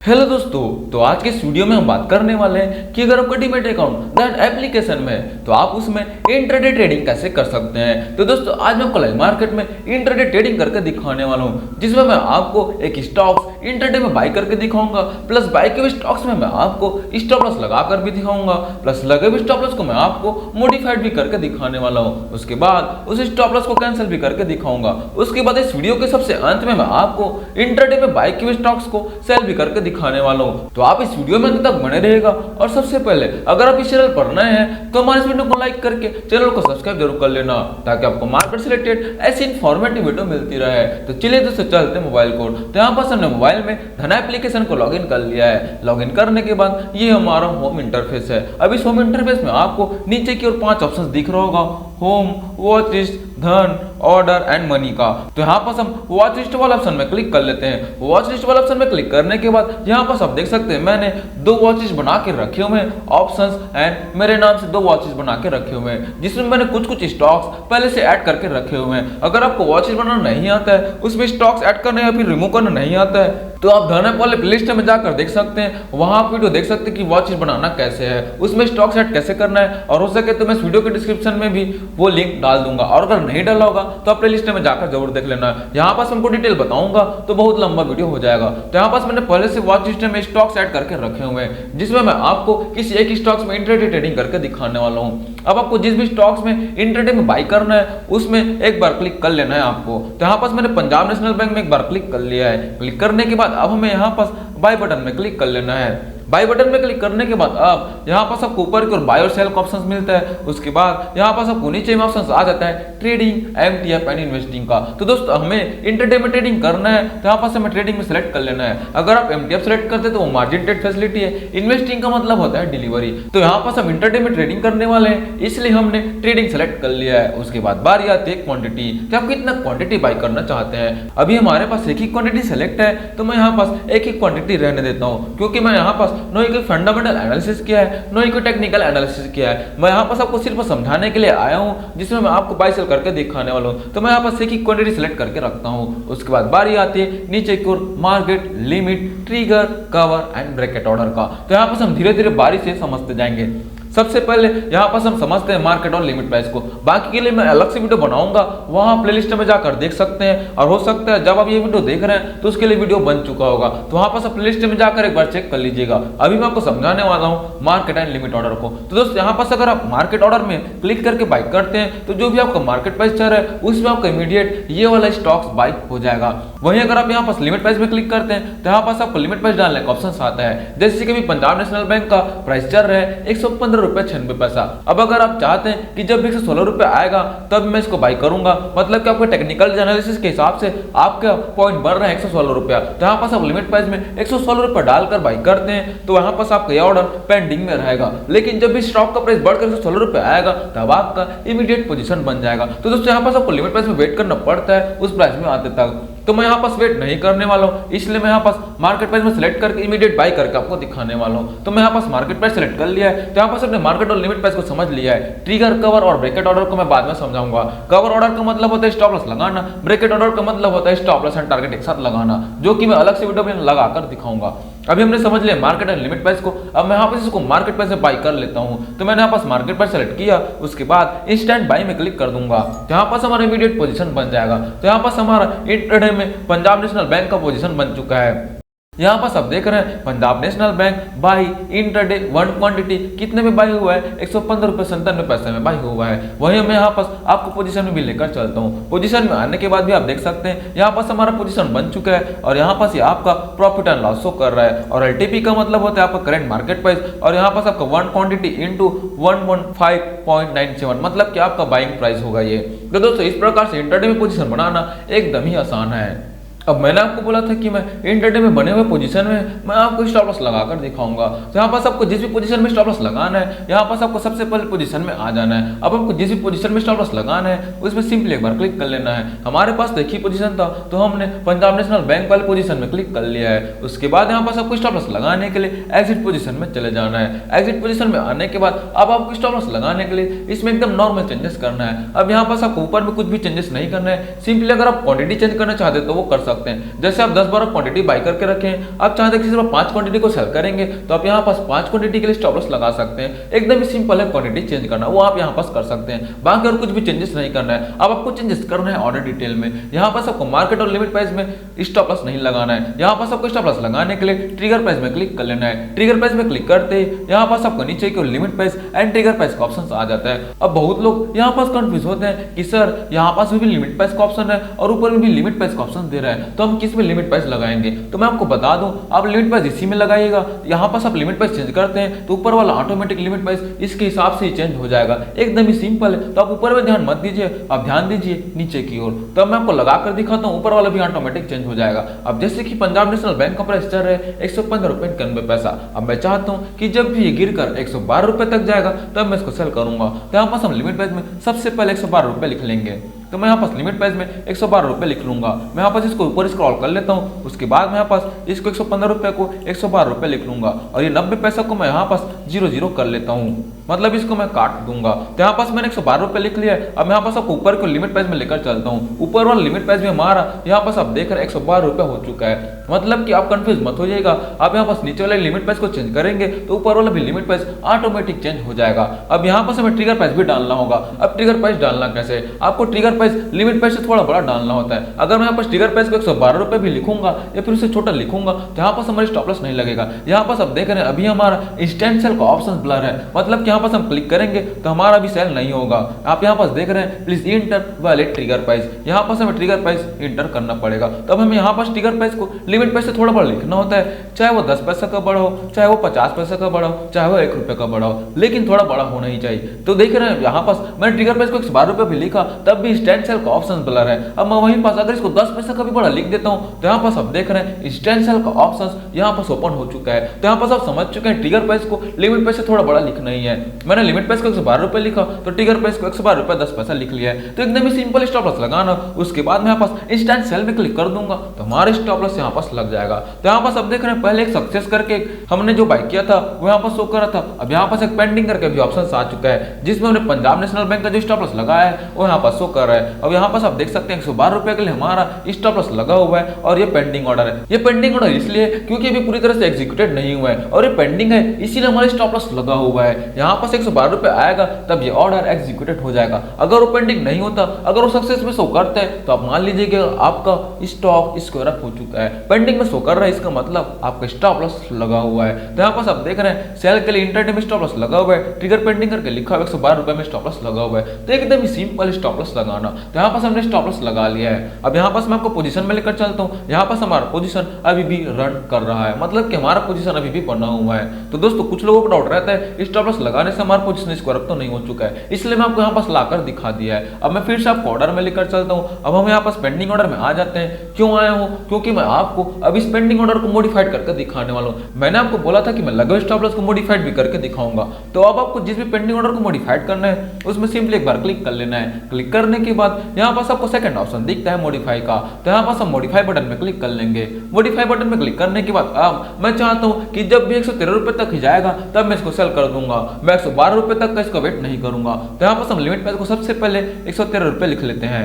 Hello दोस्तों, तो आज के इस वीडियो में हम बात करने वाले हैं कि अगर आपका डीमैट अकाउंट दैट एप्लीकेशन में है तो आप उसमें इंट्राडे ट्रेडिंग कैसे कर सकते हैं। तो दोस्तों आज मैं आपको लाइव मार्केट में इंट्राडे ट्रेडिंग करके दिखाने वाला हूं, जिसमें मैं आपको एक स्टॉक्स इंट्राडे में बाई करके दिखाऊंगा, प्लस बाई के हुए स्टॉक्स में मैं आपको स्टॉप लॉस लगाकर भी दिखाऊंगा, प्लस लगे हुए स्टॉप लॉस को मैं आपको मॉडिफाइड भी करके दिखाने वाला हूँ। उसके बाद उस स्टॉप लॉस को कैंसिल भी करके दिखाऊंगा। उसके बाद इस वीडियो के सबसे अंत में मैं आपको इंट्राडे में बाई के हुए स्टॉक्स को सेल भी करके दिखाने वाला हूं। तो आप इस वीडियो में अंत तक बने रहेगा। और सबसे पहले अगर आप इस चैनल पर नए हैं तो हमारे इस वीडियो को लाइक करके चैनल को सब्सक्राइब जरूर कर लेना, ताकि आपको मार्केट से रिलेटेड ऐसी इंफॉर्मेटिव वीडियो मिलती रहे। तो चलिए दोस्तों चलते हैं मोबाइल कोड। तो यहाँ पर हमने मोबाइल में धन एप्लीकेशन को लॉगिन कर लिया है। लॉगिन करने के बाद ये हमारा होम इंटरफेस है। अब इस होम इंटरफेस में आपको नीचे की ओर 5 ऑप्शन दिख रहा होगा, होम, वॉच लिस्ट, धन, ऑर्डर एंड मनी का। तो यहाँ पर हम वॉच लिस्ट वाला ऑप्शन में क्लिक कर लेते हैं। वॉच लिस्ट वाला ऑप्शन में क्लिक करने के बाद यहाँ पर आप देख सकते हैं मैंने 2 वॉचेस बना के रखे हुए हैं, ऑप्शंस एंड मेरे नाम से 2 वॉचेस बना के रखे हुए हैं, जिसमें मैंने कुछ स्टॉक्स पहले से ऐड करके रखे हुए हैं। अगर आपको वॉचेस बनाना नहीं आता है, उसमें स्टॉक्स ऐड करना या फिर रिमूव करना नहीं आता है, तो आप धन ऐप वाले प्लेलिस्ट में जाकर देख सकते हैं। वहां आप वीडियो देख सकते हैं कि वॉचेस बनाना कैसे है, उसमें स्टॉक्स ऐड कैसे करना है। और हो सके तो मैं इस वीडियो के डिस्क्रिप्शन में भी वो लिंक डाल दूंगा, और अगर नहीं डाला होगा तो आप प्लेलिस्ट में जाकर जरूर देख लेना। यहाँ पास हमको डिटेल बताऊंगा तो बहुत लंबा वीडियो हो जाएगा। तो यहाँ पास मैंने पहले से वॉच लिस्ट में स्टॉक्स ऐड करके रखे हुए हैं, जिसमें मैं आपको किसी एक स्टॉक्स में इंट्राडे ट्रेडिंग करके दिखाने वाला हूँ। अब आपको जिस भी स्टॉक्स में इंट्राडे में बाई करना है उसमें एक बार क्लिक कर लेना है आपको। तो यहाँ पास मैंने पंजाब नेशनल बैंक में एक बार क्लिक कर लिया है। क्लिक करने के बाद अब हमें यहाँ पास बाय बटन में क्लिक कर लेना है। बाय बटन में क्लिक करने के बाद अब यहाँ पास आपको ऊपर की ओर बाय और सेल का ऑप्शन मिलता है। उसके बाद यहाँ पास आपको नीचे में ऑप्शन आ जाता है ट्रेडिंग, एमटीएफ एंड इन्वेस्टिंग का। तो दोस्तों हमें इंट्राडे में ट्रेडिंग करना है, तो यहाँ पास हमें ट्रेडिंग में सेलेक्ट कर लेना है। अगर आप एमटीएफ सेलेक्ट करते हैं तो वो मार्जिन ट्रेड फैसिलिटी है, इन्वेस्टिंग का मतलब होता है डिलीवरी। तो यहाँ पास हम इंट्राडे में ट्रेडिंग करने वाले हैं, इसलिए हमने ट्रेडिंग सेलेक्ट कर लिया है। उसके बाद बारी आती है क्वांटिटी, कि आप कितना क्वांटिटी बाय करना चाहते हैं। अभी हमारे पास एक ही क्वांटिटी सेलेक्ट है, तो मैं यहाँ पास एक ही क्वांटिटी रहने देता हूँ, क्योंकि मैं यहाँ पास नो एक फंडामेंटल एनालिसिस किया है, नो ही कोई टेक्निकल एनालिसिस किया है। मैं यहाँ पर आपको सिर्फ समझाने के लिए आया हूँ, जिसमें मैं आपको बाय सेल करके दिखाने वाला हूँ। तो मैं यहाँ पर एक ही क्वांटिटी सेलेक्ट करके रखता हूँ। उसके बाद बारी आती है नीचे की ओर market, limit, trigger, cover and bracket order का। तो यहाँ पर हम धीरे धीरे बारी से समझते जाएंगे। सबसे पहले यहाँ पर हम समझते हैं मार्केट और लिमिट प्राइस को। बाकी के लिए मैं अलग से वीडियो बनाऊंगा, वहां प्लेलिस्ट में जाकर देख सकते हैं। और हो सकता है जब आप ये वीडियो देख रहे हैं तो उसके लिए वीडियो बन चुका होगा, तो वहां पर प्लेलिस्ट में जाकर एक बार चेक कर लीजिएगा। अभी मैं आपको समझाने वाला हूँ मार्केट एंड लिमिट ऑर्डर को। तो दोस्तों यहाँ पर अगर आप मार्केट ऑर्डर में क्लिक करके बाई करते हैं तो जो भी आपका मार्केट प्राइस चल रहा है उसमें आपका इमीडिएट ये वाला स्टॉक्स बाई हो जाएगा। वहीं अगर आप यहाँ पर लिमिट प्राइस में क्लिक करते हैं तो यहाँ पास आपको लिमिट प्राइस डालने का ऑप्शन आता है। जैसे कि पंजाब नेशनल बैंक का प्राइस चल रहा है 115 रुपए 96 पैसा। अब अगर आप चाहते हैं कि जब 116 रुपए आएगा तब मैं इसको बाई करूंगा, मतलब कि आपके टेक्निकल एनालिसिस के हिसाब से आपका पॉइंट बढ़ रहा है 116 रुपया, तो यहाँ पास आप लिमिट प्राइस में 116 रुपए डालकर बाई करते हैं तो यहाँ पास आपका यह ऑर्डर पेंडिंग में रहेगा। लेकिन जब भी स्टॉक का प्राइस बढ़कर 116 रुपए आएगा तब आपका इमीडिएट पोजीशन बन जाएगा। तो दोस्तों यहाँ पास आपको लिमिट प्राइस में वेट करना पड़ता है उस प्राइस में आते तक। तो मैं यहाँ पास वेट नहीं करने वाला हूँ, इसलिए मैं यहाँ पास मार्केट प्राइस में सेलेक्ट करके इमीडिएट बाई करके आपको दिखाने वाला हूँ। तो मैं यहाँ पास मार्केट प्राइस सेलेक्ट कर लिया है। तो यहाँ पास अपने मार्केट और लिमिट प्राइस को समझ लिया है। ट्रिगर, कवर और ब्रैकेट ऑर्डर को मैं बाद में समझाऊंगा। कवर ऑर्डर का मतलब होता है स्टॉप लॉस लगाना, ब्रैकेट ऑर्डर का मतलब होता है स्टॉप लॉस एंड टारगेट एक साथ लगाना, जो कि मैं अलग से वीडियो में लगाकर दिखाऊंगा। अभी हमने समझ लिया मार्केट एंड लिमिट प्राइस को। अब मैं यहाँ पर इसको मार्केट प्राइस में बाई कर लेता हूँ। तो मैंने यहाँ पास मार्केट प्राइस सेलेक्ट किया, उसके बाद इंस्टेंट बाई में क्लिक कर दूंगा। तो यहाँ पास हमारा इमीडिएट पोजीशन बन जाएगा। तो यहाँ पास हमारा इंट्राडे में पंजाब नेशनल बैंक का पोजीशन बन चुका है। यहाँ पास आप देख रहे हैं Punjab national bank by intraday one quantity कितने में बाई हुआ है, 115 रुपए 97 पैसे में बाई हुआ है। वहीं मैं यहाँ पास आपको पोजीशन में भी लेकर चलता हूँ। पोजीशन में आने के बाद भी आप देख सकते हैं यहाँ पास हमारा पोजीशन बन चुका है, और यहाँ पास ये आपका प्रॉफिट एंड लॉस शो कर रहा है। और एलटीपी का मतलब होता है आपका करंट मार्केट प्राइस, और यहाँ पास आपका वन क्वांटिटी इंटू 115.97 मतलब कि आपका बाइंग प्राइस होगा ये। तो दोस्तों इस प्रकार से इंट्राडे में पोजीशन बनाना एकदम ही आसान है। अब मैंने आपको बोला था कि मैं इंट्राडे में बने हुए पोजीशन में मैं आपको स्टॉप लॉस लगाकर दिखाऊंगा। तो यहाँ पास आपको जिस भी पोजीशन में स्टॉप लॉस लगाना है, यहाँ पास आपको सबसे पहले पोजीशन में आ जाना है। अब आपको जिस भी पोजीशन में स्टॉप लॉस लगाना है उसमें सिंपली एक बार क्लिक कर लेना है। हमारे पास एक ही पोजीशन था तो हमने पंजाब नेशनल बैंक वाले पोजीशन में क्लिक कर लिया है। उसके बाद यहाँ पास आपको स्टॉप लॉस लगाने के लिए एग्जिट पोजीशन में चले जाना है। एग्जिट पोजीशन में आने के बाद अब आपको स्टॉप लॉस लगाने के लिए इसमें एकदम नॉर्मल चेंजेस करना है। अब यहाँ पास आपको ऊपर में कुछ भी चेंजेस नहीं करना है। सिंपली अगर आप क्वांटिटी चेंज करना चाहते तो वो कर सकते हैं। जैसे आप 10-12 क्वांटिटी बाई करके रखें, आप चाहते हैं कि सिर्फ 5 क्वांटिटी को सेल करेंगे तो आप यहाँ पास 5 क्वांटिटी के लिए स्टॉप लॉस लगा सकते हैं। एकदम ही सिंपल है क्वांटिटी चेंज करना, वो आप यहाँ पास कर सकते हैं। बाकी और कुछ भी चेंजेस नहीं करना है। अब आपको चेंजेस करना है ऑर्डर डिटेल में। यहाँ पास आपको मार्केट और लिमिट प्राइस में स्टॉप लॉस नहीं लगाना है। यहाँ पास आपको स्टॉप लॉस लगाने के लिए ट्रिगर प्राइस में क्लिक कर लेना है। ट्रिगर प्राइस में क्लिक करते ही यहाँ पास आपको नीचे की limit price and trigger price का ऑप्शन आ जाता है। अब बहुत लोग यहाँ पास कंफ्यूज होते हैं कि सर यहाँ पास भी लिमिट प्राइस का ऑप्शन है और ऊपर में भी लिमिट प्राइस का ऑप्शन दे रहा है, तो हम किस में लिमिट प्राइस लगाएंगे? तो मैं आपको बता दूं, आप लिमिट प्राइस इसी में लगाइएगा। यहाँ पास आप लिमिट प्राइस चेंज करते हैं तो ऊपर वाला ऑटोमेटिक लिमिट प्राइस इसके हिसाब से ही चेंज हो जाएगा। एकदम ही सिंपल है। तो आप ऊपर में ध्यान मत दीजिए, आप ध्यान दीजिए नीचे की ओर। तो मैं आपको लगा कर दिखाता हूँ, ऊपर वाला भी ऑटोमेटिक चेंज हो जाएगा। अब जैसे कि पंजाब नेशनल बैंक का प्राइस चल रहा है 115 रुपए 91 पैसा। अब मैं चाहता हूँ कि जब भी ये गिर कर 112 रुपए तक जाएगा तब मैं इसको सेल करूंगा। तो यहाँ पास हम लिमिट प्राइस में सबसे पहले 112 रुपए लिख लेंगे। तो मैं यहाँ पास लिमिट प्राइस में 112 रुपए लिख लूंगा। मैं यहाँ पास इसको ऊपर स्क्रॉल कर लेता हूँ। उसके बाद मैं यहाँ पास इसको 115 रुपए को 112 रुपए लिख लूंगा और ये 90 पैसा को मैं यहाँ पास 00 कर लेता हूँ, मतलब इसको मैं काट दूंगा। तो यहाँ पास मैंने 112 रुपए लिख लिया है। अब मैं यहाँ पास आपको ऊपर को लिमिट प्राइस में लेकर चलता हूँ। ऊपर वाला लिमिट प्राइस भी हमारा यहाँ पास आप देख रहे हैं 112 रुपए हो चुका है। मतलब कि आप कंफ्यूज मत हो जाएगा। आप यहाँ पास नीचे वाले लिमिट प्राइस को चेंज करेंगे तो ऊपर वाला भी लिमिट प्राइस ऑटोमेटिक चेंज हो जाएगा। अब यहाँ पास हमें ट्रिगर प्राइस भी डालना होगा। अब ट्रिगर प्राइस डालना कैसे? आपको ट्रिगर प्राइस लिमिट प्राइस से थोड़ा बड़ा डालना होता है। अगर मैं यहाँ पास ट्रिगर प्राइस को 112 रुपए भी लिखूंगा या फिर उससे छोटा लिखूंगा तो यहाँ पास हमारी स्टॉप लॉस नहीं लगेगा। यहाँ पास आप देख रहे हैं अभी हमारा इंस्टेंट सेल का ऑप्शन ब्लर है, मतलब कि यहाँ पास हम क्लिक करेंगे तो हमारा भी सेल नहीं होगा। आप यहाँ पास देख रहे हैं please inter valid trigger price. यहाँ पास हमें ट्रिगर प्राइस इंटर करना पड़ेगा। तब हमें यहाँ पास ट्रिगर प्राइस को लिमिट प्राइस से थोड़ा बड़ा लिखना होता है, चाहे वो 10 पैसा का बड़ा हो, चाहे वो 50 पैसा का बड़ा हो, चाहे वो 1 रुपए का बड़ा हो, लेकिन थोड़ा बड़ा होना ही चाहिए। तो देख रहे हैं यहाँ पास मैंने ट्रिगर प्राइस को 112 रुपए भी लिखा तब भी इंस्टेंट सेल का ऑप्शन ब्लर है। अब मैं वहीं पास अगर इसको 10 पैसा का भी बड़ा लिख देता हूँ तो यहाँ पास आप देख रहे हैं इंस्टेंट सेल का ऑप्शन यहाँ पास ओपन हो चुका है। तो यहाँ पास आप समझ चुके हैं ट्रिगर प्राइस को लिमिट प्राइस से थोड़ा बड़ा लिखना ही है। मैंने लिमिट प्राइस को 112 रुपए लिखा तो ट्रिगर प्राइस को 112 रुपए 10 पैसा लिख लिया है। तो एकदम ही सिंपल स्टॉप लॉस लगाना। उसके बाद मैं यहाँ पास इंस्टेंट सेल में क्लिक कर दूंगा तो हमारा स्टॉप लॉस यहाँ पास लग जाएगा। तो यहाँ पास आप देख रहे हैं पहले एक सक्सेस करके हमने जो बाय किया था वो यहाँ पास शो कर रहा था। अब यहाँ पास एक पेंडिंग करके भी ऑप्शन आ चुका है जिसमें हमने पंजाब नेशनल बैंक का जो स्टॉप लॉस लगाया है वो यहाँ पास शो कर रहा है। अब यहाँ पास आप देख सकते हैं 112 रुपए के लिए हमारा स्टॉप लॉस लगा हुआ है और ये पेंडिंग ऑर्डर है। ये पेंडिंग ऑर्डर इसलिए क्योंकि अभी पूरी तरह से एग्जीक्यूटेड नहीं हुआ है और ये पेंडिंग है, इसीलिए हमारा स्टॉप लॉस लगा हुआ है। यहाँ पास 112 रुपए आएगा तब ये ऑर्डर एग्जीक्यूटेड हो जाएगा। अगर वो पेंडिंग नहीं होता, अगर वो सक्सेस में शो करता है तो आप मान लीजिए कि आपका स्टॉक स्क्वायर अप हो चुका है। पेंडिंग में शो कर रहा है इसका मतलब आपका स्टॉप लॉस लगा हुआ है। तो यहाँ पास आप देख रहे हैं सेल के लिए इंटरडे में स्टॉप लॉस लगा हुआ है, ट्रिगर पेंडिंग करके लिखा हुआ 112 रुपए में स्टॉप लॉस लगा हुआ है। तो एकदम ही सिंपल स्टॉप लॉस लगाना। तो यहाँ पास हमने स्टॉप लॉस लगा लिया है। अब यहाँ पास मैं आपको पोजीशन में लेकर चलता हूँ। यहाँ पास हमारा पोजीशन अभी भी रन कर रहा है, मतलब कि हमारा पोजीशन अभी भी बना हुआ है। तो दोस्तों कुछ लोगों को डाउट रहता है स्टॉप लॉस लगाने से हमारा पोजीशन स्क्वायर अप तो नहीं हो चुका है, इसलिए मैं आपको यहाँ पास लाकर दिखा दिया है। अब मैं फिर से आपको ऑर्डर में लेकर चलता हूँ। अब हम यहाँ पास पेंडिंग ऑर्डर में आ जाते हैं। क्यों आया हूँ? क्योंकि मैं आपको अब इस पेंडिंग ऑर्डर को मॉडिफाइड करके दिखाने वाला हूँ। मैंने आपको बोला था कि मैं लगे स्टॉप लॉस को मॉडिफाइड भी करके दिखाऊंगा। तो अब आपको जिस भी पेंडिंग ऑर्डर को मॉडिफाइड करना है उसमें सिंपली एक बार क्लिक कर लेना है। क्लिक करने के बाद यहाँ पास आपको सेकंड ऑप्शन दिखता है मॉडिफाई का। तो यहाँ पास हम मॉडिफाई बटन में क्लिक कर लेंगे। मॉडिफाई बटन में क्लिक करने के बाद अब मैं चाहता हूँ कि जब भी 113 रुपए तक ही जाएगा तब मैं इसको सेल कर दूंगा। मैं 112 रुपए तक का इसका वेट नहीं करूंगा। तो यहाँ पास हम लिमिट प्राइस को सबसे पहले 113 रुपए लिख लेते हैं।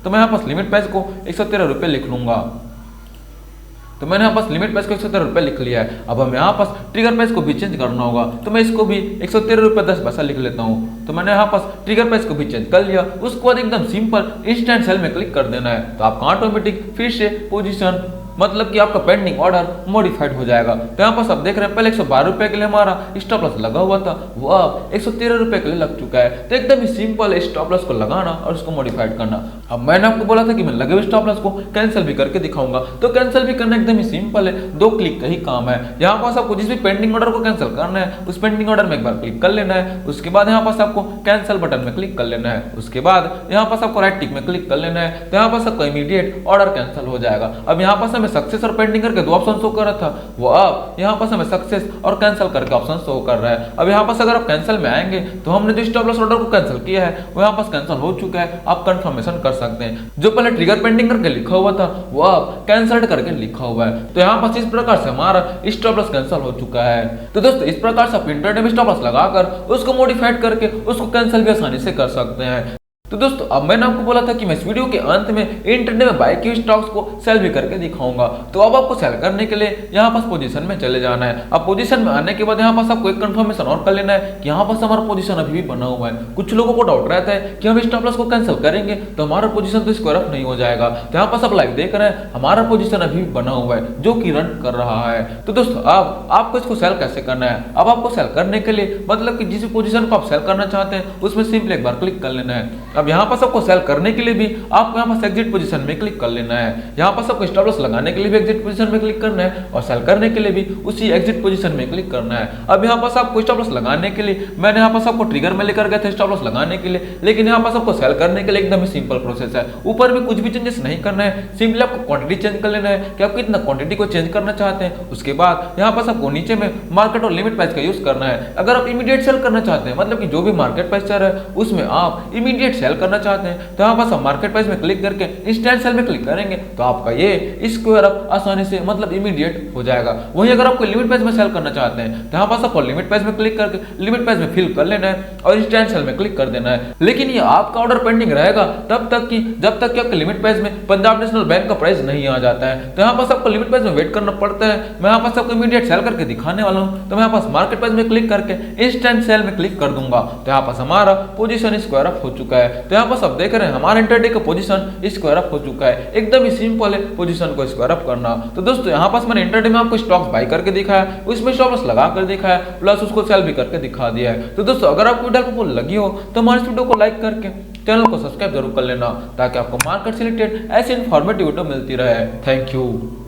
तो मैं यहाँ पास लिमिट प्राइस को 113 रुपए लिख लूंगा। तो मैंने यहाँ पास लिमिट प्राइस को 113 रुपए लिख लिया है। अब हम यहाँ पास ट्रिगर प्राइस को भी चेंज करना होगा। तो मैं इसको भी 113 रुपए 10 पैसा लिख लेता हूँ। तो मैंने यहाँ पास ट्रिगर प्राइस को भी चेंज कर लिया। उसके बाद एकदम सिंपल इंस्टेंट सेल में क्लिक कर देना है। तो आपका ऑटोमेटिक फिर से पोजीशन मतलब कि आपका पेंडिंग ऑर्डर मॉडिफाइड हो जाएगा। तो यहाँ पास आप देख रहे हैं पहले 112 रुपए के लिए हमारा स्टॉप लॉस लगा हुआ था, वो अब 113 रुपए के लिए लग चुका है। तो एकदम ही सिंपल स्टॉप लॉस को लगाना और उसको मॉडिफाइड करना। अब मैंने आपको बोला था कि मैं लगे हुए स्टॉप लॉस को कैंसिल भी करके दिखाऊंगा। तो कैंसिल भी करना एकदम ही सिंपल है, 2 क्लिक का ही काम है। यहाँ पास आपको जिस भी पेंडिंग ऑर्डर को कैंसिल करना है उस पेंडिंग ऑर्डर में एक बार क्लिक कर लेना है। उसके बाद यहाँ पास आपको कैंसिल बटन में क्लिक कर लेना है। उसके बाद यहाँ पास आपको राइट टिक में क्लिक कर लेना है। तो यहाँ पास आपका इमीडिएट ऑर्डर कैंसिल हो जाएगा। अब यहाँ पास हमें सक्सेस और पेंडिंग करके 2 ऑप्शन शो कर रहा था, वो अब यहाँ पास हमें सक्सेस और कैंसिल करके ऑप्शन शो कर रहा है। अब यहाँ पास अगर आप कैंसिल में आएंगे तो हमने जो स्टॉप लॉस ऑर्डर को कैंसिल किया है वो यहाँ पास कैंसिल हो चुका है। आप कंफर्मेशन कर सकते हैं। जो पहले ट्रिगर पेंडिंग करके लिखा हुआ था वो अब कैंसिल्ड करके लिखा हुआ है। तो यहाँ पास इस प्रकार से हमारा स्टॉप लॉस कैंसिल हो चुका है। तो दोस्तों इस प्रकार से आप इंटरडे में स्टॉप लॉस लगाकर उसको मॉडिफाइड करके उसको कैंसिल भी आसानी से कर सकते हैं। तो दोस्तों अब मैंने आपको बोला था कि मैं इस वीडियो के अंत में इंट्राडे में बाय किए स्टॉक्स को सेल भी करके दिखाऊंगा। तो अब आपको सेल करने के लिए यहाँ पास पोजीशन में चले जाना है। अब पोजीशन में आने के बाद यहाँ पास आपको एक कंफर्मेशन और कर लेना है कि यहाँ पास हमारा पोजीशन अभी भी बना हुआ है। कुछ लोगों को डाउट रहता है कि हम स्टॉप लॉस को कैंसिल करेंगे तो हमारा पोजीशन तो स्क्वायर अप नहीं हो जाएगा। तो यहाँ पास आप लाइव देख रहे हैं हमारा पोजीशन अभी भी बना हुआ है जो कि रन कर रहा है। तो दोस्तों अब आपको इसको सेल कैसे करना है, अब आपको सेल करने के लिए मतलब कि जिस पोजीशन को आप सेल करना चाहते हैं उसमें सिंपली एक बार क्लिक कर लेना है। अब यहाँ पास आपको सेल करने के लिए भी आपको यहाँ पास एग्जिट पोजीशन में क्लिक कर लेना है। यहाँ पास आपको स्टॉप लॉस लगाने के लिए भी एग्जिट पोजीशन में क्लिक करना है और सेल करने के लिए भी उसी एग्जिट पोजीशन में क्लिक करना है। अब यहाँ पास आपको स्टॉप लॉस लगाने के लिए मैंने यहाँ पास आपको ट्रिगर में लेकर गया था स्टॉप लॉस लगाने के लिए, लेकिन यहाँ पास आपको सेल करने के लिए एकदम ही सिंपल प्रोसेस है। ऊपर भी कुछ भी चेंजेस नहीं करना है, सिंपली आपको क्वांटिटी चेंज कर लेना है कि आप कितना क्वांटिटी को चेंज करना चाहते हैं। उसके बाद यहाँ पास आपको नीचे में मार्केट और लिमिट प्राइस का यूज करना है। अगर आप इमीडिएट सेल करना चाहते हैं मतलब कि जो भी मार्केट प्राइस चल रहा है उसमें आप इमीडिएट सेल करना चाहते हैं तो यहाँ पास आप मार्केट प्राइस में क्लिक करके इंस्टेंट सेल में क्लिक करेंगे तो आपका ये स्क्वायर अप आसानी से मतलब इमीडिएट हो जाएगा। वहीं अगर आपको लिमिट प्राइस में सेल करना चाहते हैं तो यहाँ पास आपको लिमिट प्राइस में क्लिक करके लिमिट प्राइस में फिल कर लेना है और इंस्टेंट सेल में क्लिक कर देना है। लेकिन ये आपका ऑर्डर पेंडिंग रहेगा तब तक कि जब तक कि आपके लिमिट प्राइस में पंजाब नेशनल बैंक का प्राइस नहीं आ जाता है। तो यहाँ पास आपको लिमिट प्राइस में वेट करना पड़ता है। मैं यहाँ पास आपको इमीडिएट सेल करके दिखाने वाला हूँ। तो मैं यहाँ पास मार्केट प्राइस में क्लिक करके इंस्टेंट सेल में क्लिक कर दूंगा तो यहाँ पास हमारा पोजीशन स्क्वायर अप हो चुका है। तो यहाँ पास आप देख रहे हैं हमारा इंट्राडे का पोजीशन स्क्वायर अप हो चुका है। एकदम ही सिंपल है पोजीशन को स्क्वायर अप करना। तो दोस्तों यहाँ पास मैंने इंट्राडे में आपको स्टॉक्स बाय करके दिखाया, उसमें स्टॉप लॉस लगा कर दिखाया, प्लस उसको सेल भी करके दिखा दिया है। तो दोस्तों अगर आपको वीडियो को लगी हो तो हमारे वीडियो को लाइक करके चैनल को सब्सक्राइब जरूर कर लेना ताकि आपको मार्केट से रिलेटेड ऐसी इन्फॉर्मेटिव वीडियो मिलती रहे। Thank you.